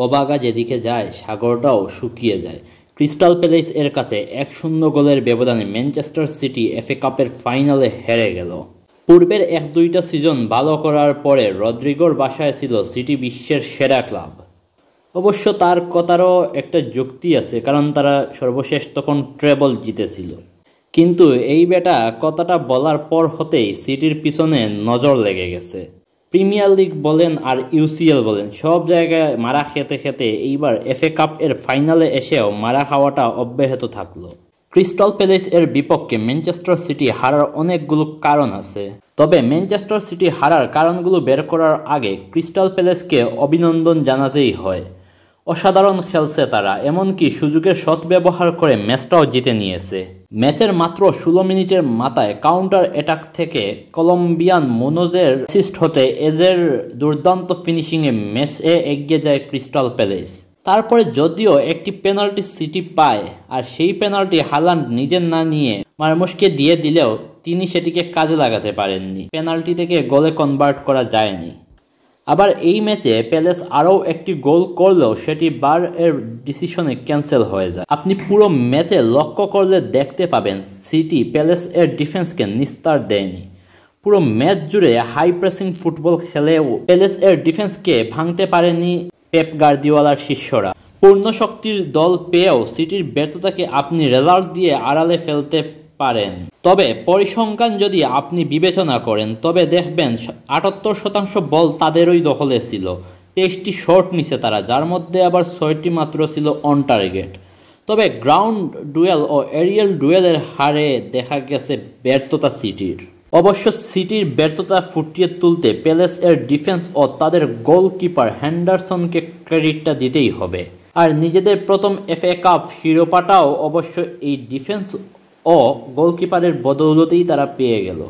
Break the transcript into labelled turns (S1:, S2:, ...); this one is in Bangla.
S1: ওবাগা যেদিকে যায় সাগরটাও শুকিয়ে যায়। ক্রিস্টাল প্যালেস এর কাছে 1-0 গোলের ব্যবধানে ম্যানচেস্টার সিটি এফএ কাপের ফাইনালে হেরে গেল। পূর্বের 1-2টা সিজন ভালো করার পরে রদ্রিগোর বাসায় ছিল সিটি বিশ্বের সেরা ক্লাব। অবশ্য তার কথারও একটা যুক্তি আছে, কারণ তারা সর্বশেষ তখন ট্রেবল জিতেছিল। কিন্তু এই বেটা কথাটা বলার পর হতেই সিটির পিছনে নজর লেগে গেছে। প্রিমিয়ার লিগ বলেন আর ইউসিএল বলেন, সব জায়গায় মারা খেতে খেতে এইবার এফএ কাপ এর ফাইনালে এসেও মারা খাওয়াটা অব্যাহত থাকলো। ক্রিস্টাল প্যালেস এর বিপক্ষে ম্যানচেস্টার সিটি হারার অনেকগুলো কারণ আছে, তবে ম্যানচেস্টার সিটি হারার কারণগুলো বের করার আগে ক্রিস্টাল প্যালেসকে অভিনন্দন জানাতেই হয়। অসাধারণ খেলছে তারা, এমনকি সুযোগের সদ্ব্যবহার করে ম্যাচটাও জিতে নিয়েছে। ম্যাচের মাত্র 16 মিনিটের মাথায় কাউন্টার অ্যাটাক থেকে কলম্বিয়ান মুনোজের অ্যাসিস্ট হতে এজের দুর্দান্ত ফিনিশিংয়ে ম্যাচে এগিয়ে যায় ক্রিস্টাল প্যালেস। তারপরে যদিও একটি পেনাল্টি সিটি পায়, আর সেই পেনাল্টি হালান্ড নিজের না নিয়ে মারমুশকে দিয়ে দিলেও তিনি সেটিকে কাজে লাগাতে পারেননি। পেনাল্টি থেকে গোলে কনভার্ট করা যায়নি। আবার এই ম্যাচে প্যালেস আরও একটি গোল করলেও সেটি বার এর ডিসিশনে ক্যান্সেল হয়ে যায়। আপনি পুরো ম্যাচে লক্ষ্য করলে দেখতে পাবেন সিটি প্যালেস এর ডিফেন্সকে নিস্তার দেয়নি। পুরো ম্যাচ জুড়ে হাই প্রেসিং ফুটবল খেলেও প্যালেস এর ডিফেন্সকে ভাঙতে পারেনি পেপ গার্দিওলার শিষ্যরা। পূর্ণ শক্তির দল পেয়েও সিটির ব্যর্থতাকে আপনি রেজাল্ট দিয়ে আড়ালে ফেলতে পারেন। তবে পরিসংখ্যান যদি আপনি বিবেচনা করেন তবে দেখবেন 78% বল তাদেরই দখলে ছিল। 23টি শট নিছে তারা, যার মধ্যে আবার 6টি মাত্র ছিল অন টার্গেট। তবে গ্রাউন্ড ডুয়েল ও এরিয়াল ডুয়েলের হারে দেখা গেছে ব্যর্থতা সিটির। অবশ্য সিটির ব্যর্থতা ফুটিয়ে তুলতে প্যালেস এর ডিফেন্স ও তাদের গোলকিপার হেন্ডারসনকে ক্রেডিটটা দিতেই হবে। আর নিজেদের প্রথম এফএ কাপ শিরোপাটাও অবশ্য এই ডিফেন্স ও গোলকিপারের বদৌলতেই তারা পেয়ে গেল।